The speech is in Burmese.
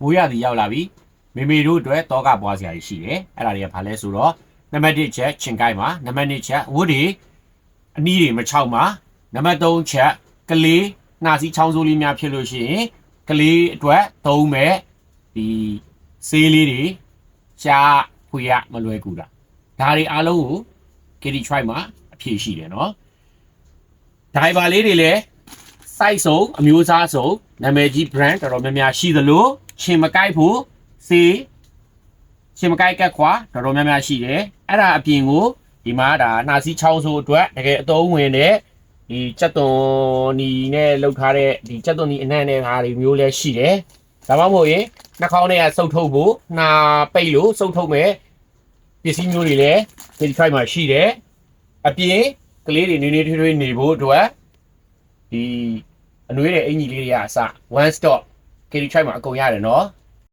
မိုးရသည်ရောက်လာပြီမေမေတို့အတွက်တောကပွားစရာရှိတယ်အဲ့ဒါတွေကဘာလဲဆိုတော့နံပါတ်1ချက်ချင်ကိုက်မှာနံပါတ်2ချက်ဝတ်တွေအနီးတွေမချောက်မှာနံပါတ်3ချက်ကလေးနှာစီးချောင်းဆိုးလေးများဖြစ်လို့ရှိရင်ကလေးအတွက်သုံးမဲ့ဒီဆေးလေးတွေရှားဖွေရမလွယ်ကူတာဒါတွေအားလုံးကို KD try မှာအဖြေရှိတယ်နော်ဒိုင်ဘာလေးတွေလည်း size စုံအမျိုးအစားစုံနာမည်ကြီး brand တော်တော်များများရှိသလိုရှင်မကိုက်ဖို့စေးရှင်မကိုက်ကက်ခွာတော်တော်များများရှိတယ်အဲ့ဒါအပြင်ကိုဒီမှာဒါနှာစီးချောင်းဆိုးအတွက်တကယ်အသုံးဝင်တဲ့ဒီစက်သွန်နီနဲ့လောက်ထားတဲ့ဒီစက်သွန်နီအနှံ့နဲ့ဟာတွေမျိုးလည်းရှိတယ်ဒါမှမဟုတ်ရင်နှာခေါင်းထဲကစုပ်ထုတ်ဖို့နှာပိတ်လို့စုပ်ထုတ်မဲ့ပစ္စည်းမျိုးတွေလည်း KD try မှာရှိတယ်အပြင်ကလေးတွေနေနေထွေးထွေးနေဖို့အတွက်ဒီအနွေးတဲ့အင်ကြီးလေးတွေကအစ one stop KD try မှာအကုန်ရတယ်နော်